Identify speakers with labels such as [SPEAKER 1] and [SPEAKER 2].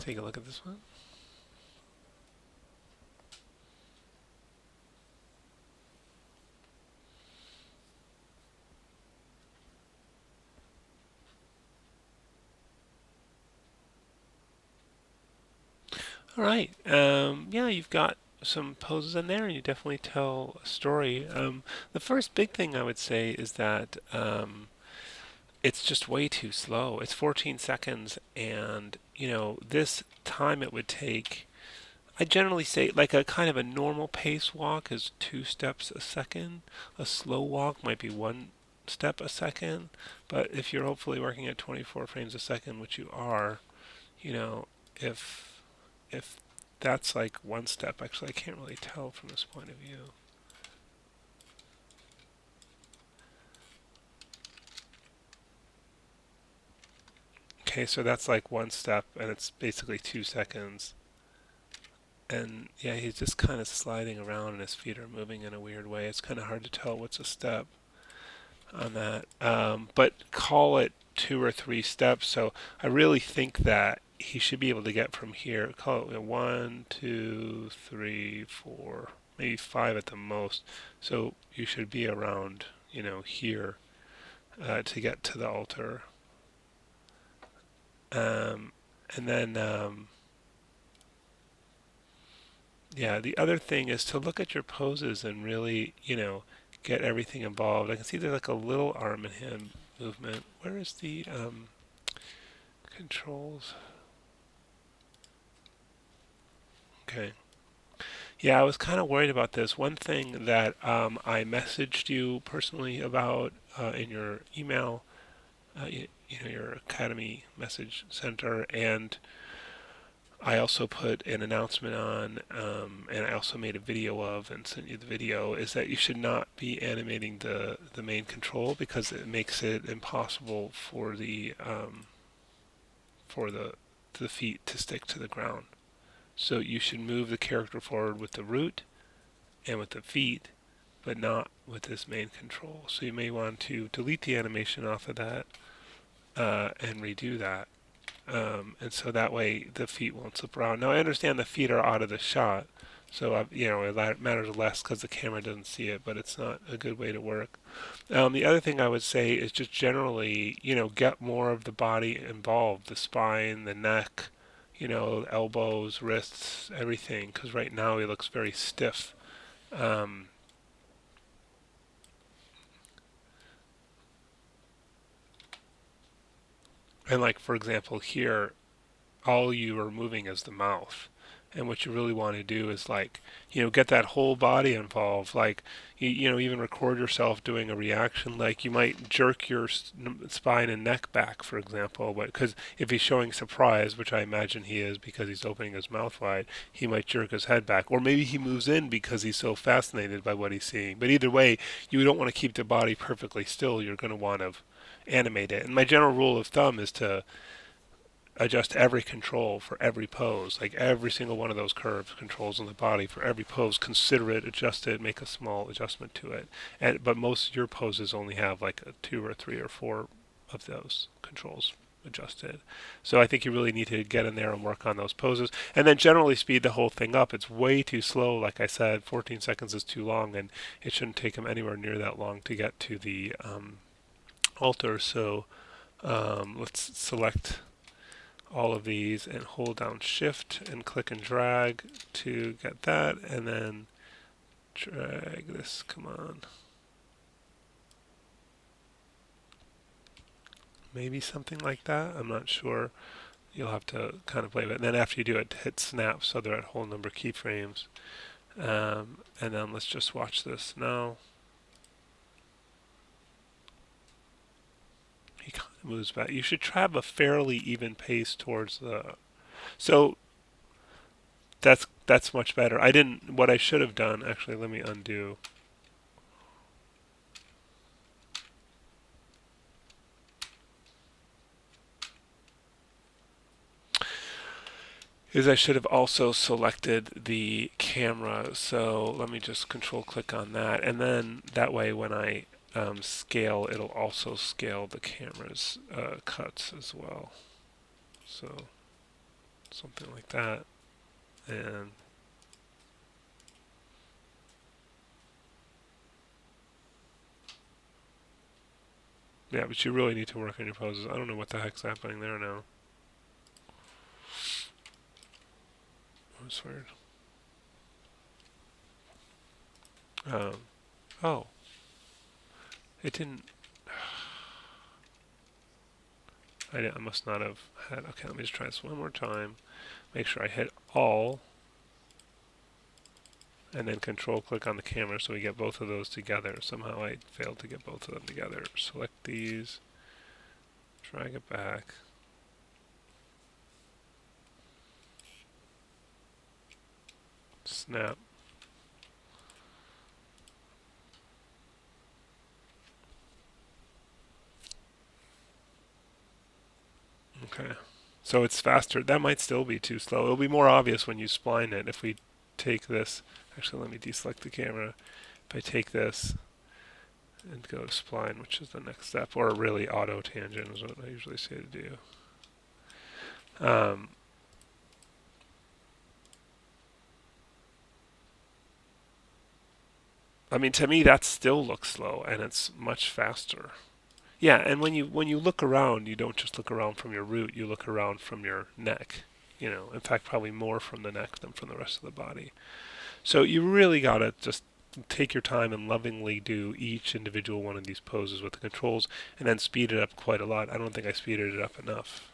[SPEAKER 1] take a look at this one. All right. Yeah, you've got some poses in there, and you definitely tell a story. The first big thing I would say is that it's just way too slow. It's 14 seconds, and this time it would take. I generally say like a kind of a normal pace walk is 2 steps a second. A slow walk might be 1 step a second. But if you're hopefully working at 24 frames a second, which you are, you know, if that's like 1 step, actually I can't really tell from this point of view. Okay, so that's like 1 step, and it's basically 2 seconds. And yeah, he's just kind of sliding around, and his feet are moving in a weird way. It's kind of hard to tell what's a step on that. But call it 2 or 3 steps. So I really think that he should be able to get from here. Call it 1, 2, 3, 4, maybe 5 at the most. So you should be around, here to get to the altar. Um, and then, yeah, the other thing is to look at your poses and really, get everything involved. I can see there's like a little arm and hand movement. Where is the controls? Okay. Yeah, I was kind of worried about this. One thing that I messaged you personally about in your email, your Academy message center, and I also put an announcement on, and I also made a video of and sent you the video, is that you should not be animating the main control because it makes it impossible for the feet to stick to the ground. So you should move the character forward with the root and with the feet, but not with this main control. So you may want to delete the animation off of that and redo that. And so that way the feet won't slip around. Now I understand the feet are out of the shot, so it matters less because the camera doesn't see it, but it's not a good way to work. The other thing I would say is just generally, get more of the body involved, the spine, the neck, elbows, wrists, everything, because right now he looks very stiff. Um, and like for example here, all you are moving is the mouth. And what you really want to do is like, get that whole body involved. Like, even record yourself doing a reaction. Like you might jerk your spine and neck back, for example. But because if he's showing surprise, which I imagine he is because he's opening his mouth wide, he might jerk his head back. Or maybe he moves in because he's so fascinated by what he's seeing. But either way, you don't want to keep the body perfectly still. You're going to want to animate it. And my general rule of thumb is to adjust every control for every pose, like every single one of those curves controls on the body for every pose. Consider it, adjust it, make a small adjustment to it. But most of your poses only have like a 2 or 3 or 4 of those controls adjusted. So I think you really need to get in there and work on those poses, and then generally speed the whole thing up. It's way too slow. Like I said, 14 seconds is too long, and it shouldn't take him anywhere near that long to get to the altar. So let's select all of these and hold down shift and click and drag to get that, and then drag this, come on, maybe something like that, I'm not sure. You'll have to kind of play with it, and then after you do it, hit snap so they're at whole number keyframes. And then let's just watch this now. He kind of moves back. You should try a fairly even pace towards the, so that's much better. I didn't, what I should have done, actually, let me undo. Is I should have also selected the camera. So let me just control click on that. And then that way when I scale, it'll also scale the camera's cuts as well. So something like that. And yeah, but you really need to work on your poses. I don't know what the heck's happening there now. That's weird. Um, oh, it didn't. I must not have had. Okay, let me just try this one more time. Make sure I hit all, and then control click on the camera so we get both of those together. Somehow I failed to get both of them together. Select these, drag it back. Snap. Okay. So it's faster. That might still be too slow. It'll be more obvious when you spline it if we take this. Actually, let me deselect the camera. If I take this and go to spline, which is the next step, or really auto tangent is what I usually say to do. I mean, to me, that still looks slow, and it's much faster. Yeah, and when you look around, you don't just look around from your root. You look around from your neck. In fact, probably more from the neck than from the rest of the body. So you really gotta just take your time and lovingly do each individual one of these poses with the controls, and then speed it up quite a lot. I don't think I speeded it up enough.